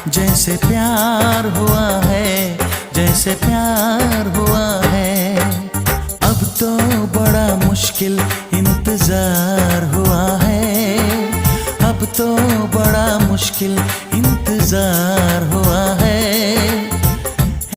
जैसे प्यार हुआ है, जैसे प्यार हुआ है। अब तो बड़ा मुश्किल इंतजार हुआ है, अब तो बड़ा मुश्किल इंतजार हुआ है।